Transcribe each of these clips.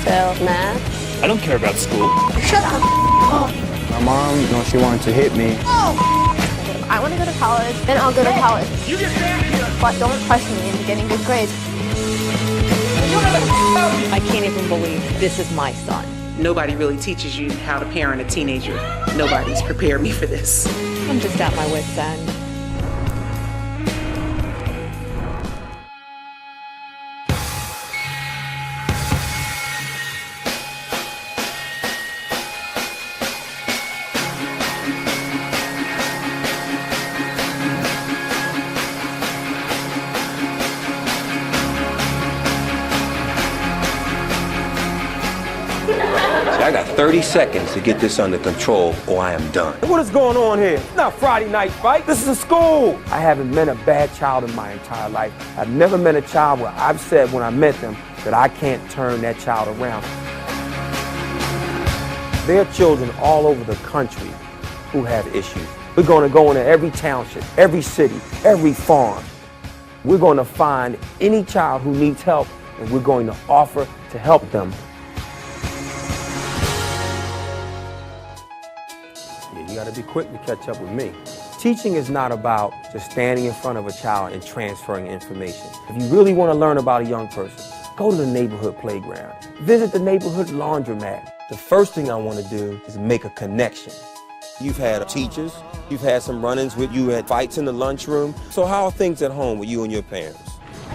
failed math. I don't care about school. Shut up. My mom, she wanted to hit me. I want to go to college, then I'll go to college. You get back here! But don't pressure me into getting good grades. I can't even believe this is my son. Nobody really teaches you how to parent a teenager. Nobody's prepared me for this. I'm just at my wit's end. I got 30 seconds to get this under control or I am done. What is going on here? It's not Friday night fight. This is a school. I haven't met a bad child in my entire life. I've never met a child where I've said when I met them that I can't turn that child around. There are children all over the country who have issues. We're going to go into every township, every city, every farm. We're going to find any child who needs help and we're going to offer to help them. You got to be quick to catch up with me. Teaching is not about just standing in front of a child and transferring information. If you really want to learn about a young person, go to the neighborhood playground. Visit the neighborhood laundromat. The first thing I want to do is make a connection. You've had teachers, you've had some run-ins with you, had fights in the lunchroom. So how are things at home with you and your parents?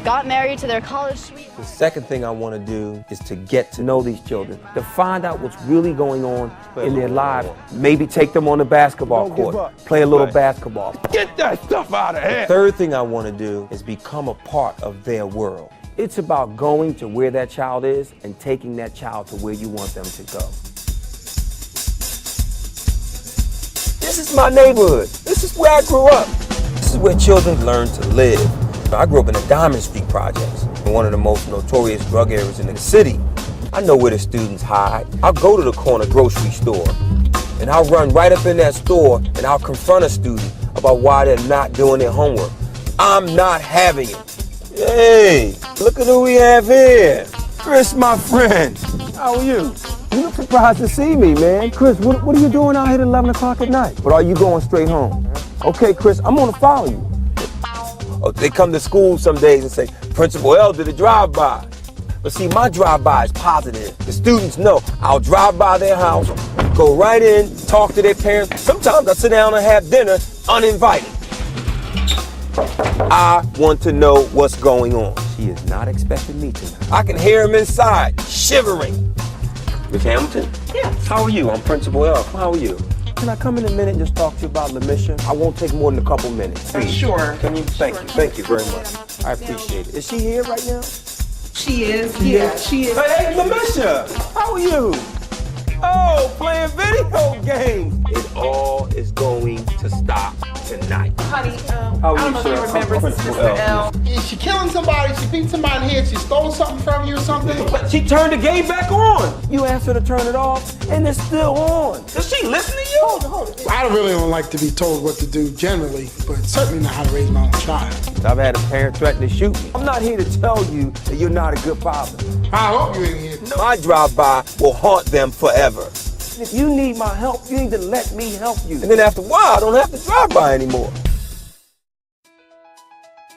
Got married to their college suite. The second thing I want to do is to get to know these children, to find out what's really going on in their lives. Maybe take them on the basketball court, play a little basketball. Get that stuff out of here! The third thing I want to do is become a part of their world. It's about going to where that child is and taking that child to where you want them to go. This is my neighborhood. This is where I grew up. This is where children learn to live. I grew up in the Diamond Street projects, one of the most notorious drug areas in the city. I know where the students hide. I'll go to the corner grocery store, and I'll run right up in that store, and I'll confront a student about why they're not doing their homework. I'm not having it. Hey, look at who we have here. Chris, my friend. How are you? You look surprised to see me, man. Chris, what are you doing out here at 11 o'clock at night? But are you going straight home? Okay, Chris, I'm gonna follow you. They come to school some days and say, Principal L did a drive-by. But see, my drive-by is positive. The students know I'll drive by their house, go right in, talk to their parents. Sometimes I sit down and have dinner uninvited. I want to know what's going on. She is not expecting me tonight. I can hear him inside, shivering. Miss Hamilton? Yes. How are you? I'm Principal L. How are you? Can I come in a minute and just talk to you about LaMisha? I won't take more than a couple minutes. Please. Sure. Can you? Thank you very much. I appreciate it. Is she here right now? She is. Yeah, she is. Hey, LaMisha, how are you? Oh, playing video games. It all is going to stop tonight. Honey, How I don't know if you remember, this is Mr. L. Is she killing somebody? She beat somebody in the head? She stole something from you or something? But she turned the game back on. You asked her to turn it off, and it's still on. Does she listen to you? Hold it. I really don't like to be told what to do generally, but certainly not how to raise my own child. I've had a parent threaten to shoot me. I'm not here to tell you that you're not a good father. I hope you ain't here. My drive-by will haunt them forever. If you need my help, you need to let me help you. And then after a while, I don't have to drive by anymore.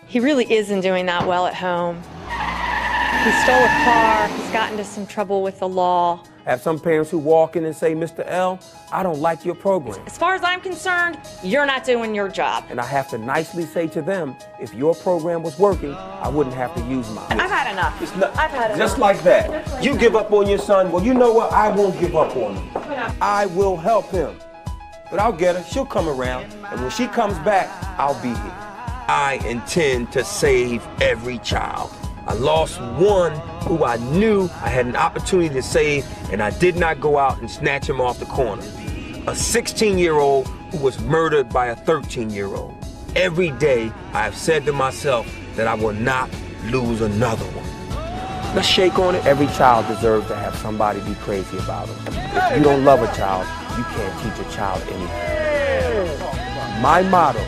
He really isn't doing that well at home. He stole a car, he's gotten into some trouble with the law. I have some parents who walk in and say, Mr. L, I don't like your program. As far as I'm concerned, you're not doing your job. And I have to nicely say to them, if your program was working, I wouldn't have to use mine. I've had enough. I've had enough. Just like that. You give up on your son, well, you know what? I won't give up on him. I will help him. But I'll get her, she'll come around, and when she comes back, I'll be here. I intend to save every child. I lost one who I knew I had an opportunity to save, and I did not go out and snatch him off the corner. A 16-year-old who was murdered by a 13-year-old. Every day, I've said to myself that I will not lose another one. Let's shake on it. Every child deserves to have somebody be crazy about them. If you don't love a child, you can't teach a child anything. My motto,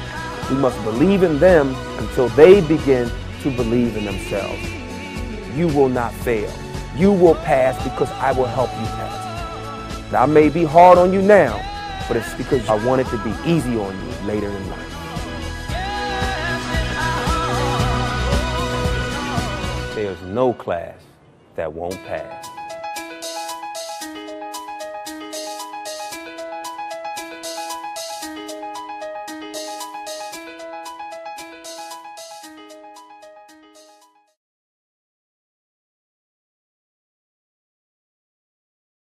we must believe in them until they begin to believe in themselves. You will not fail. You will pass because I will help you pass. Now, I may be hard on you now, but it's because I want it to be easy on you later in life. There's no class that won't pass.